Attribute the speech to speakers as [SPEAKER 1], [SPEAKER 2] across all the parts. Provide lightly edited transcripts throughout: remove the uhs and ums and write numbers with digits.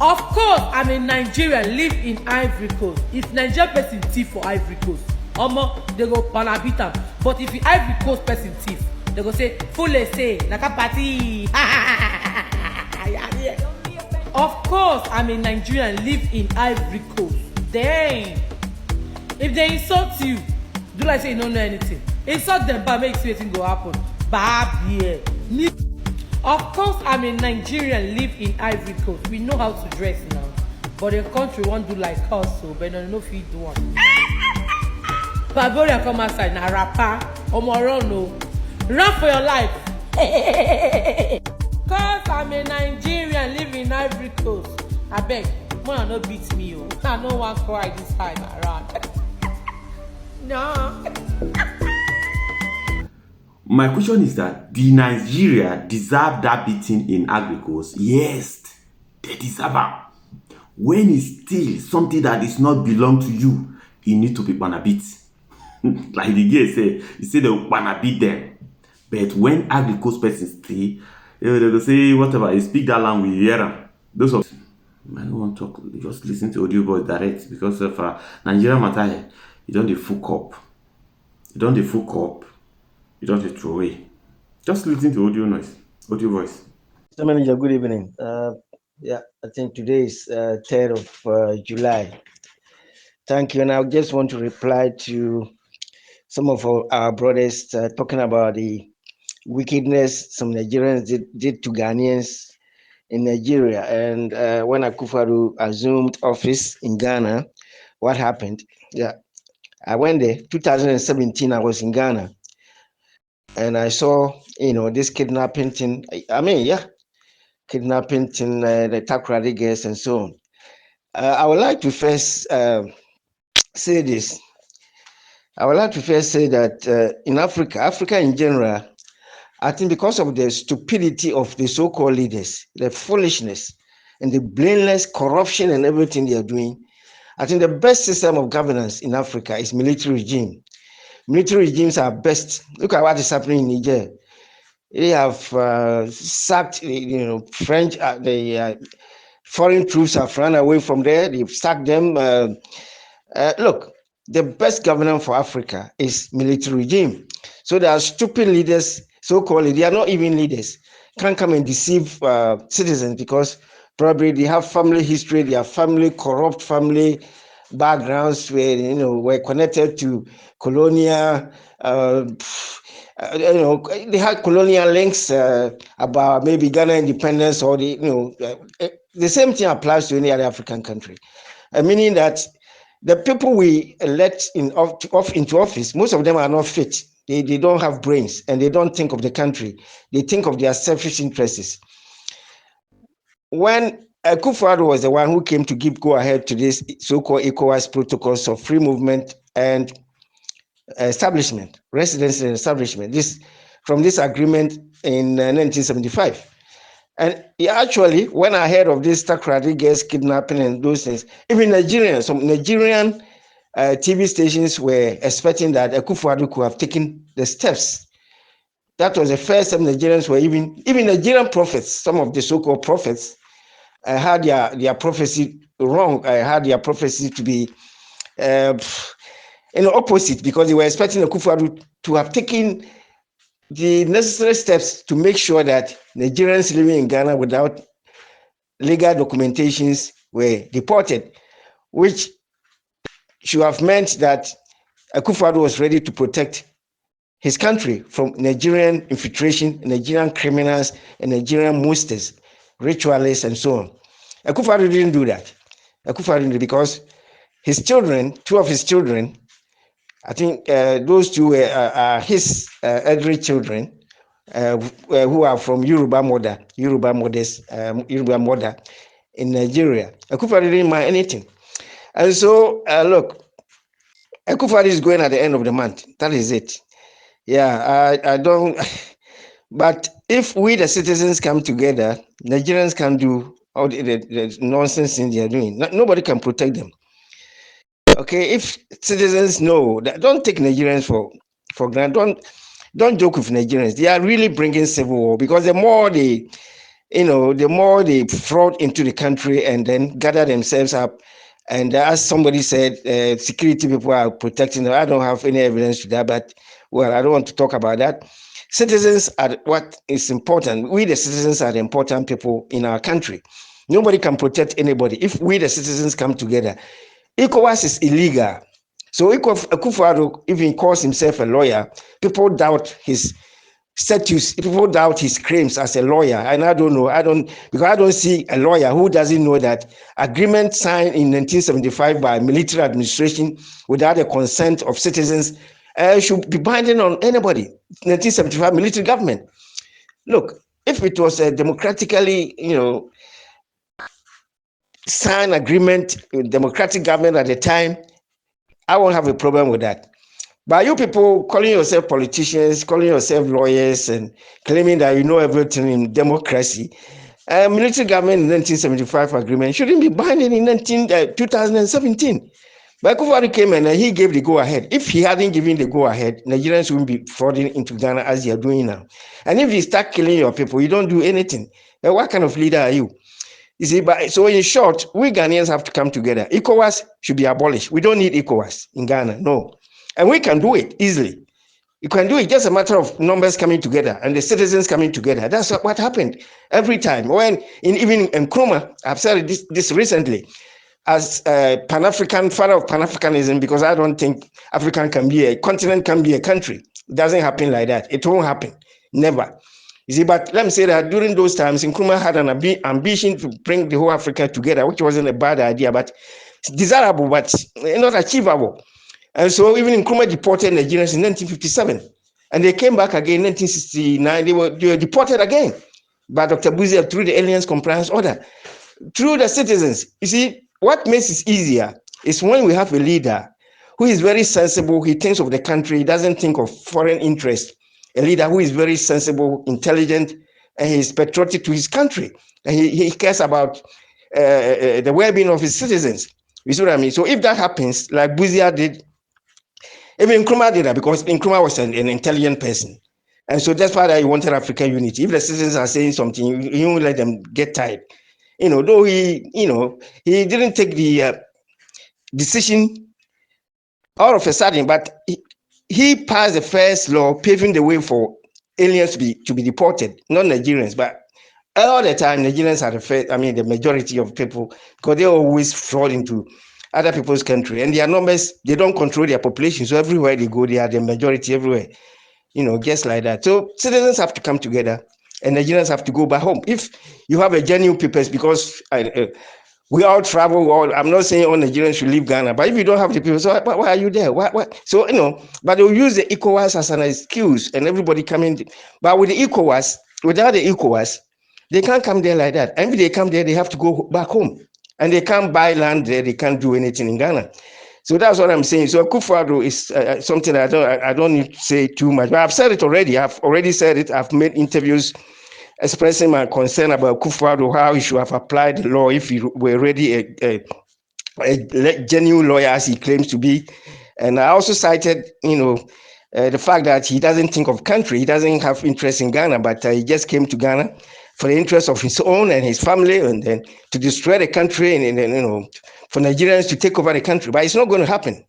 [SPEAKER 1] Of course, I'm a Nigerian, live in Ivory Coast. If Nigerian person thief for Ivory Coast, they go panabit am. But if the Ivory Coast person thief, they go say, full say, like a party. Of course, I'm a Nigerian, live in Ivory Coast. Dang. If they insult you, do like say you don't know anything. Insult them, but make sure anything go happen. Of course, I'm a Nigerian, live in Ivory Coast. We know how to dress now. But the country won't do like us, so but don't know if you do one. Barbarian come outside, na rapper, no. Run for your life. Cause I'm a Nigerian, live in Ivory Coast. I beg, man, no beat me, oh. I no one cry this time around. No.
[SPEAKER 2] My question is that did Nigeria deserve that beating in Ivory Coast? Yes, they deserve it. When it's still something that does not belong to you, you need to be banabit. Like the guy say, he said they will banabit them. But when Ivory Coast person stay, they will say whatever, you speak that language, you hear them. Those of I don't want to talk, just listen to audio voice direct because of Nigeria matter, you don't fuck up. You don't fuck up. You don't throw away. Just listen to audio voice.
[SPEAKER 3] Mr. Manager, good evening. Yeah, I think today is 3rd of July. Thank you. And I just want to reply to some of our brothers talking about the wickedness some Nigerians did to Ghanaians in Nigeria. And when Akufo-Addo assumed office in Ghana, what happened? Yeah, I went there. 2017, I was in Ghana. And I saw, this kidnapping thing. Kidnapping thing, the Takoradi girls and so on. I would like to first say this. I would like to first say that in Africa in general, I think because of the stupidity of the so-called leaders, the foolishness and the blameless corruption and everything they are doing, I think the best system of governance in Africa is military regime. Military regimes are best. Look at what is happening in Niger. They have sacked, French, the foreign troops have run away from there. They've sacked them. Look, the best governance for Africa is military regime. So there are stupid leaders, so-called, they are not even leaders, can't come and deceive citizens because probably they have family history, they have corrupt family backgrounds where, were connected to colonial, they had colonial links about maybe Ghana independence or the same thing applies to any other African country. Meaning that the people we elect into office, most of them are not fit. They don't have brains and they don't think of the country. They think of their selfish interests. When Akufo-Addo was the one who came to give go-ahead to this so-called Ecowas protocols of free movement and establishment, residence and establishment, from this agreement in 1975. And he actually went ahead of this Takoradi girls kidnapping and those things. Even some Nigerian TV stations were expecting that Akufo-Addo could have taken the steps. That was the first time Nigerians were even Nigerian prophets, some of the so-called prophets, had their prophecy wrong. I had their prophecy to be opposite because they were expecting Akufo-Addo to have taken the necessary steps to make sure that Nigerians living in Ghana without legal documentations were deported, which should have meant that Akufo-Addo was ready to protect his country from Nigerian infiltration, Nigerian criminals, and Nigerian monsters, ritualists, and so on. Akufo-Addo didn't do that. Akufo-Addo didn't, because his children, two of his children, I think those two are his elderly children who are from Yoruba mother in Nigeria. Akufo-Addo didn't mind anything. And so, look, Akufo-Addo is going at the end of the month. That is it. Yeah, I don't. But if we, the citizens, come together, Nigerians can do all the nonsense things they are doing. Nobody can protect them. Okay, if citizens know that, don't take Nigerians for granted. Don't joke with Nigerians. They are really bringing civil war because the more they the more they fraud into the country and then gather themselves up. And as somebody said, security people are protecting them. I don't have any evidence to that, but well, I don't want to talk about that. Citizens are what is important. We, the citizens, are the important people in our country. Nobody can protect anybody if we, the citizens, come together. Ecowas is illegal. So Akufo-Addo, if he calls himself a lawyer, people doubt his status, people doubt his claims as a lawyer. And I don't know, because I don't see a lawyer who doesn't know that agreement signed in 1975 by military administration without the consent of citizens should be binding on anybody. 1975 military government. Look, if it was a democratically, signed agreement with democratic government at the time, I won't have a problem with that. But you people calling yourself politicians, calling yourself lawyers, and claiming that you know everything in democracy, military government in 1975 agreement shouldn't be binding in 2017. But Akufo-Addo came and he gave the go-ahead. If he hadn't given the go-ahead, Nigerians wouldn't be frauding into Ghana as they are doing now. And if you start killing your people, you don't do anything. What kind of leader are you? You see, so in short, we Ghanaians have to come together. ECOWAS should be abolished. We don't need ECOWAS in Ghana, no. And we can do it easily. You can do it, just a matter of numbers coming together and the citizens coming together. That's what happened every time. When, even in Nkrumah, I've said this recently, as Pan-African, father of Pan-Africanism, because I don't think African can be a continent, can be a country. It doesn't happen like that. It won't happen, never. You see, but let me say that during those times, Nkrumah had an ambition to bring the whole Africa together, which wasn't a bad idea, but desirable, but not achievable. And so even Nkrumah deported Nigerians in 1957, and they came back again in 1969. They were deported again by Dr. Buziel through the Aliens Compliance Order, through the citizens. You see, what makes it easier is when we have a leader who is very sensible. He thinks of the country. He doesn't think of foreign interest. A leader who is very sensible, intelligent, and he is patriotic to his country. And he cares about the well-being of his citizens. You see what I mean? So if that happens, like Buziel did, even Nkrumah did that, because Nkrumah was an intelligent person. And so that's why he wanted African unity. If the citizens are saying something, you won't let them get tired. Though he didn't take the decision all of a sudden, but he passed the first law paving the way for aliens to be deported, not Nigerians, but all the time Nigerians are the majority of people, because they always fraud into other people's country, and their numbers, they don't control their population, so everywhere they go, they are the majority everywhere, just like that. So citizens have to come together, and Nigerians have to go back home. If you have a genuine papers, because we all travel, I'm not saying all Nigerians should leave Ghana, but if you don't have the people, so why are you there? So, but they'll use the ECOWAS as an excuse, and everybody coming. But with the ECOWAS, without the ECOWAS, they can't come there like that. And if they come there, they have to go back home. And they can't buy land there, they can't do anything in Ghana. So that's what I'm saying. So Akufo-Addo is something I don't need to say too much. But I've said it already. I've already said it. I've made interviews expressing my concern about Akufo-Addo, how he should have applied the law if he were really a genuine lawyer, as he claims to be. And I also cited, the fact that he doesn't think of country. He doesn't have interest in Ghana, but he just came to Ghana for the interest of his own and his family, and then to destroy the country, and then, for Nigerians to take over the country. But it's not going to happen.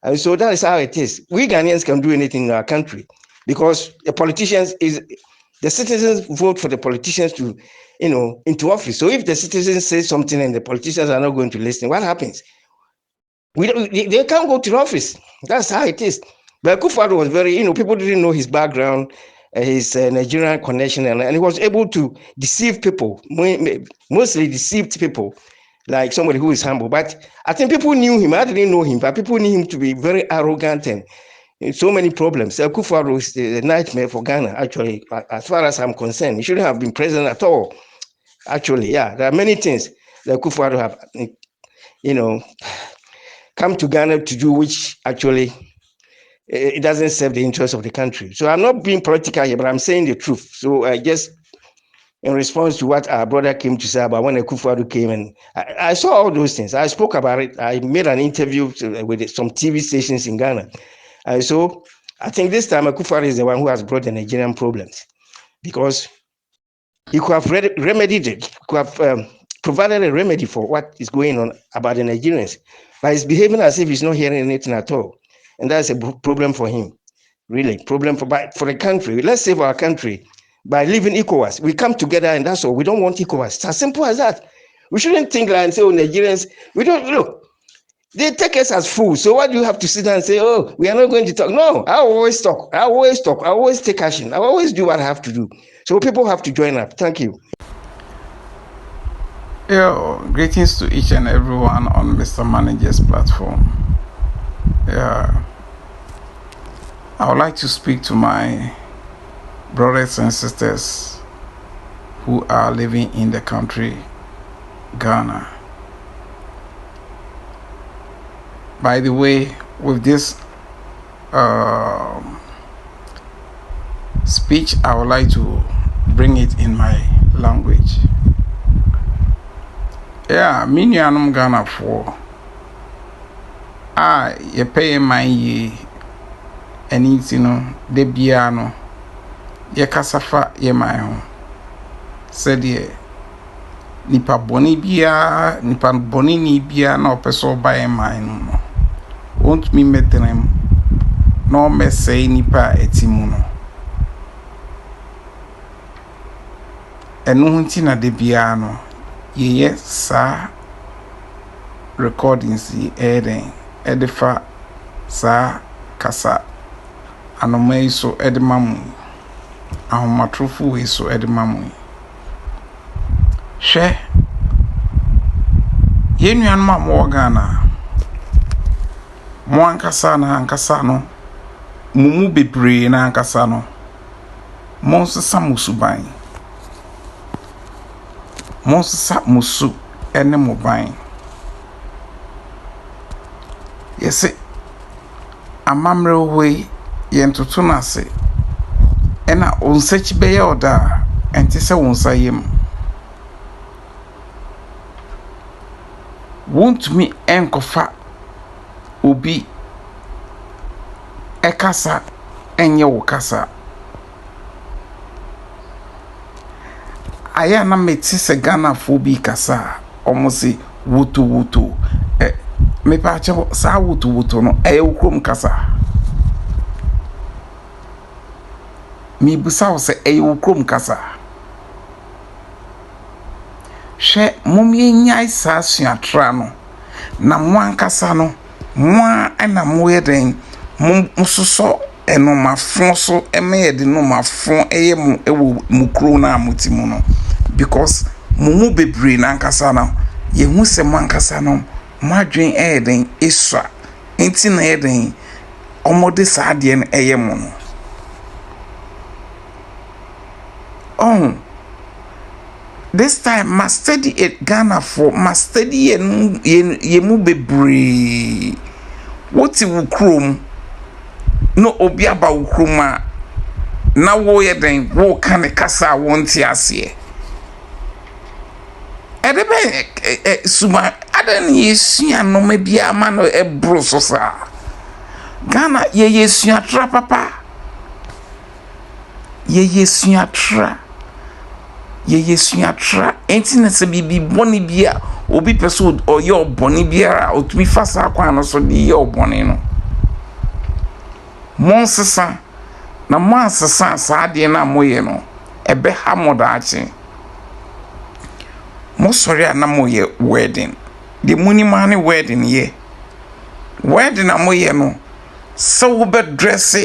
[SPEAKER 3] And so that is how it is. We Ghanaians can do anything in our country, because the citizens vote for the politicians to, into office. So if the citizens say something and the politicians are not going to listen, what happens? They can't go to the office. That's how it is. But Akufo-Addo was very, people didn't know his background, his Nigerian connection, and he was able to deceive people, mostly deceived people, like somebody who is humble. But I think people knew him. I didn't know him, but people knew him to be very arrogant and so many problems. Akufo-Addo is a nightmare for Ghana, actually, as far as I'm concerned. He shouldn't have been president at all. Actually, yeah, there are many things that Akufo-Addo have, come to Ghana to do, which actually it doesn't serve the interests of the country. So I'm not being political here, but I'm saying the truth. So I just, in response to what our brother came to say about when Akufo-Addo came, and I saw all those things. I spoke about it. I made an interview with some TV stations in Ghana. So I think this time Akufo-Addo is the one who has brought the Nigerian problems, because He could have remedied it, could have provided a remedy for what is going on about the Nigerians. But he's behaving as if he's not hearing anything at all. And that's a problem for him. Really, problem for the country. Let's save our country by leaving Ecowas. We come together and that's all. We don't want Ecowas. It's as simple as that. We shouldn't think like and say, oh, Nigerians, we don't, look, they take us as fools. So why do you have to sit down and say, oh, we are not going to talk? No, I always talk. I always take action. I always do what I have to do. So people have to join up. Thank you.
[SPEAKER 4] Yeah, greetings to each and everyone on Mr. Manager's platform. Yeah, I would like to speak to my brothers and sisters who are living in the country, Ghana. By the way, with this speech, I would like to bring it in my language. Yeah, minianum Ghana for you pay my ye and it's de biano ye casafa ye my home. Said ye nipa boni bia nipa boni ni bia na opeso by my no. Won't me met them no me say nipa etimuno. Enu hunti na de biano. Yes, sir. Recordings edifa sa kasa anomai so edimamu ahomatrufu we so edimamu hwe yenuan ma mo Ghana mo ankasa no mumu bebre na ankasa no mo sesa musuban mo sesa musu ene moban yesi amamre hoyi yentoto na se ena onsachi beye oda enti se wonsayem won't me enkofa obi ekasa enye wo kasa aya na meti se Ghana fobi kasa omosi wutu me pa che sa wutu no ukrom kasa mi busa wo se ukrom kasa she mumye nyai sa suatra no na mwan kasa no mwa ana moyeden musoso eno mafon so emeyede no mafon mu ewo mukro na amutimu no because mumu bebre na kasa na ye hu se mwan kasa no madwen eden isra enti na eden omode saade en eyemu no this time must study it Ghana for must study ye mu bebre woti wukrom no obi aba wukroma na wo yeden wo kan kasa wonti ase edebe suma adan yesua no mabia ma no ebro so sa Ghana ye yesua tra papa ye yesua tra enti na se bibi boni bia obi peso o ye oboni bia otumi fasa akwa no so di ye oboni no monsesa na mansesa saade na moye no ebe ha modachi mo sorry na moye wedding the money money wedding ye wedding na moye no so be dress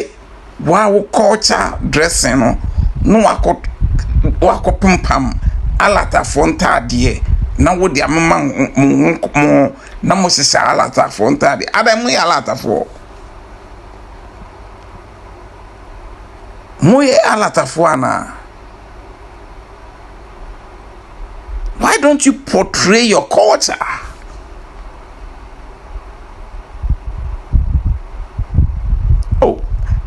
[SPEAKER 4] wow culture dressing no wako pimpam alata fonta de na wo de amama mo na mo sesa alata fonta de adamu ya alata fo moye alata fo ana. Why don't you portray your culture? Oh,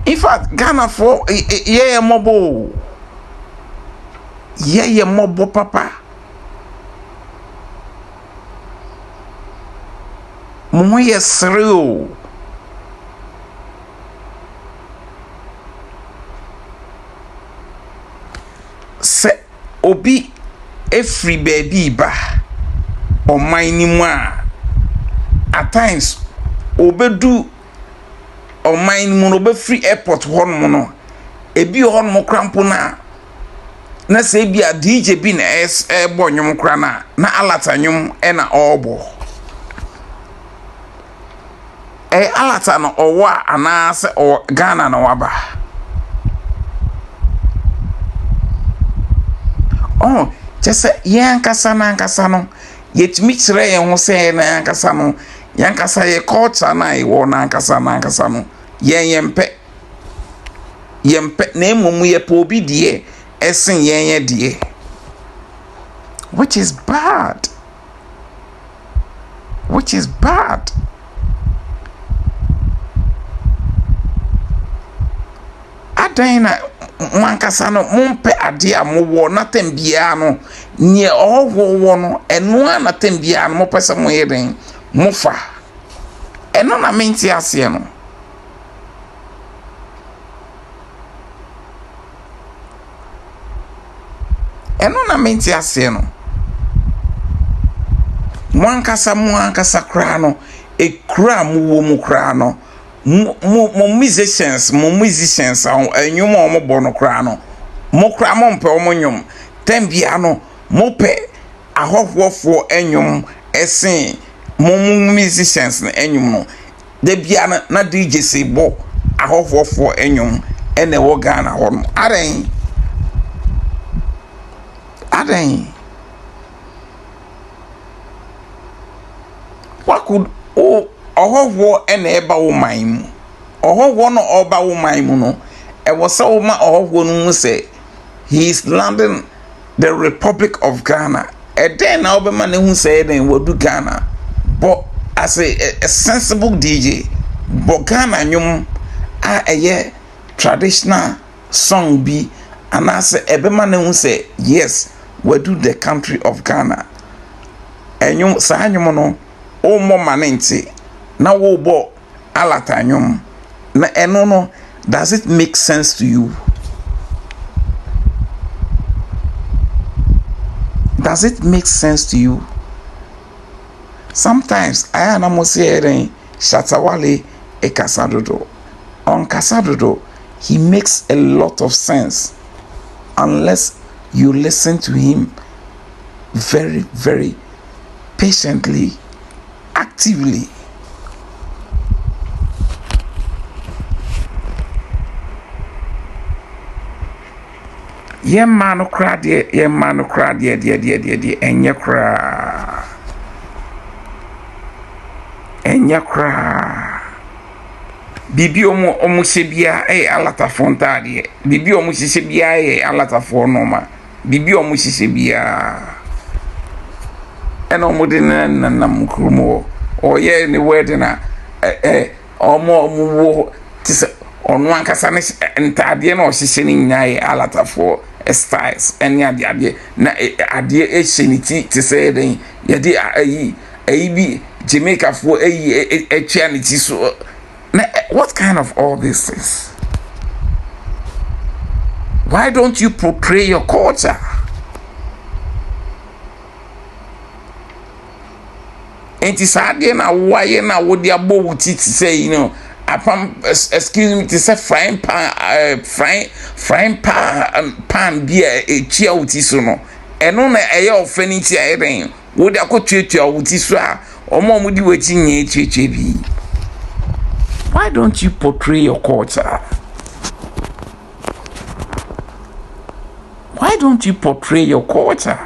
[SPEAKER 4] in fact, Ghana for yeah mobo papa. Mo ye srew. Se obi efiri baby ba ɔman ni mu a at times obedu ɔman ni mu no obefiri airport hɔ no no ebi hɔ no krampo na sɛ bi a DJ bi na ɛbɔ nwom kra na alata nwom ɛna ɔbɔ alata no ɔwɔ a anaasɛ Ghana na waba kyesɛ yɛn ankasa no yɛtumi kyerɛ yɛn ho sɛ yɛn ankasa no yɛn ankasa yɛ culture na yɛwɔ na ankasa no yɛn pɛ na mmom yɛpɛ obi deɛ ɛsen yɛn deɛ which is bad adan na wankasa no mompɛ ade a mowɔ na tambia no nie ɔwɔ no ɛno a na tambia no mopɛ sɛ moyɛ den mofa ɛno na mente aseɛ no Mwankasa kra no ekura mu mu kra no mo musicians enyum o mo bɔ no kra no mo kra mo mpɛ o mo nyum tambia no mo pɛ ahɔhoɔfoɔ enyum ɛsen mo musicians no enyum no de bia na DJ se bɔ ahɔhoɔfoɔ enyum ɛna wɔ Ghana hɔ no adan wakud ɔhɔhoɔ ɛna ɛba wo man mu ɔhɔhoɔ no ɔba wo man mu no ɛwɔ sɛ wo ma ɔhɔhoɔ no mu sɛ he is landing the Republic of Ghana ɛdɛn na wobɛma ne hu sɛ ɛdɛn wadu Ghana but as a sensible DJ but Ghana nwom a ɛyɛ traditional song bi anaasɛ ɛbɛma ne hu sɛ yes wadu the country of Ghana ɛnwom saa nwom no o mo manente na wo bo alata nwom na eno no does it make sense to you? Sometimes I na mo say Shatawale Ekasadodo on Kasadodo he makes a lot of sense unless you listen to him very very patiently, actively. Yemano crad enye kra bibi omu sebia alata fonta de bibi omu sebia alata fo noma bibi omu sebia eno mu de na mukrumo o ye ni word na omo wo tise onu ankasa ne ntade na o hihye ni nyae alata fo styles eni ade na ade ehyeniti tise den ye de ayi bi Jamaica for a charity so what kind of all this is? Why don't you portray your culture? And it's hard na why na what they about to say, you know, upon excuse me to say frying pan be a chiauti so no and on a offending tia would I go to your wutisra or more would you waiting HHB? Why don't you portray your culture? Why don't you portray your culture?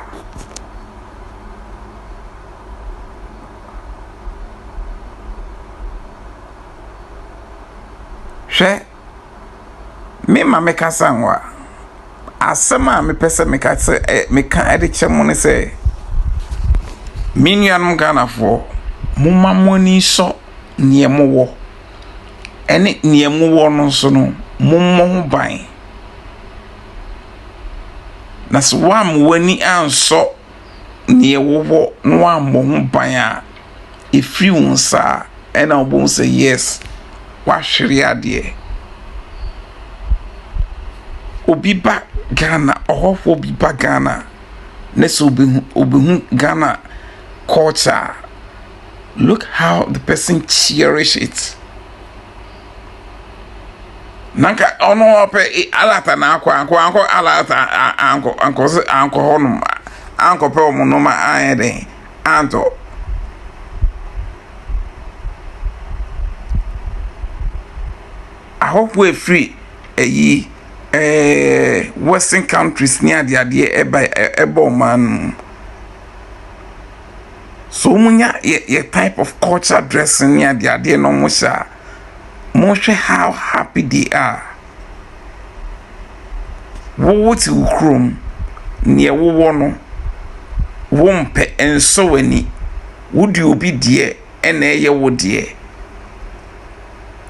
[SPEAKER 4] She me ma me kasa nwa asema me pese me kasa me kan ede chemo say Minianum Ghana for Mumma money so near more any near more no so no mummo buying. That's one when he answer near war no one more buyer. If you sir and I won't say yes, what should I dear? Obi back Ghana or will be back Ghana. Next obehu Ghana culture. Look how the person cherish it. Nanka ono ope alata na anko alata anko honum anko pe omo no ma ayede anto ahopo e free western countries ni ade eba man. So munya ye type of culture dressing ni ade no mo sha. Moshe how happy they are. What you chrome near wono wompe and so any would you be dear and a would dear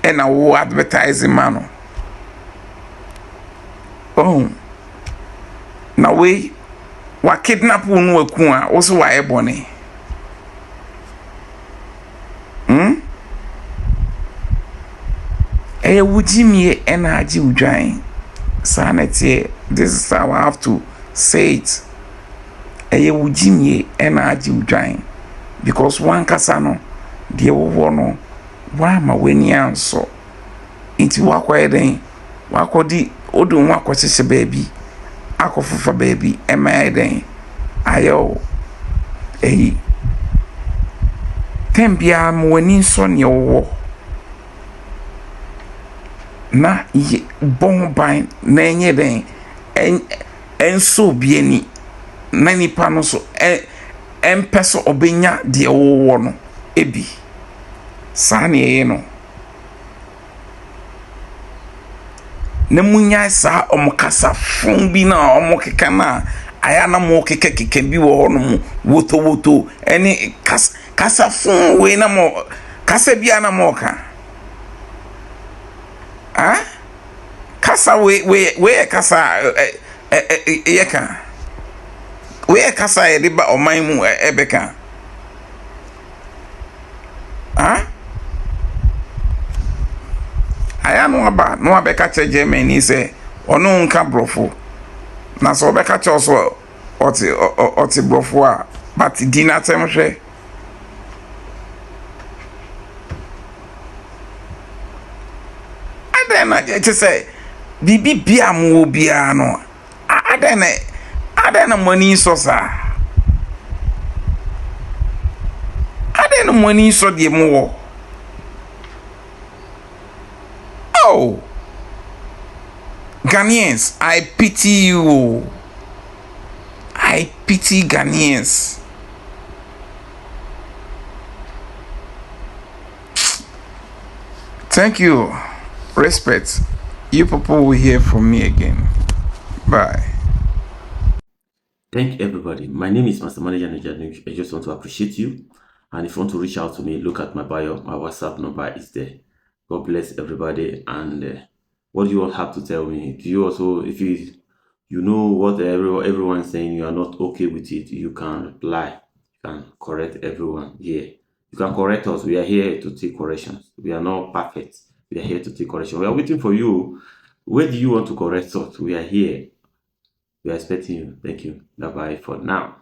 [SPEAKER 4] and a wo advertising mano. Oh, now we wa kidnap unu akua also wa ebony. Wujimie energy udwain sanity. This is how I have to say it. Wujimie energy udwain because one kasano de wo no wa ma weni anso inti wakwa eden wakodi odo wakwa sese baby akofufa baby ema eden ayo tembia mo weni so ne wo na bon ban na enye den enso bieni na nipa no so empeso obenya de wo no ebi sane no na munya sa omkasa fun bi na omkeka na aya na mo keke bi wo no woto eni kasa fun we na mo kasa bia na mo ka kasa we kasa yeka we kasa e ba oman mu ebeka aya no aba no abeka che Germany se ono nka brofo na so obeka che so oti brofo a but dina temhwe adena je say bibi bia mo bia no adena money so sa adena money so de mo. Oh, Ghanaians, I pity you. I pity Ghanaians. Thank you. Respect. You people will hear from me again. Bye.
[SPEAKER 2] Thank you, everybody. My name is Master Manager Nigerian. I just want to appreciate you. And if you want to reach out to me, look at my bio. My WhatsApp number is there. God bless everybody. And what do you all have to tell me? Do you also, if you know what everyone is saying, you are not okay with it, you can reply. You can correct everyone here. You can correct us. We are here to take corrections. We are not perfect. We are here to take correction. We are waiting for you. Where do you want to correct us? We are here. We are expecting you. Thank you. Bye-bye for now.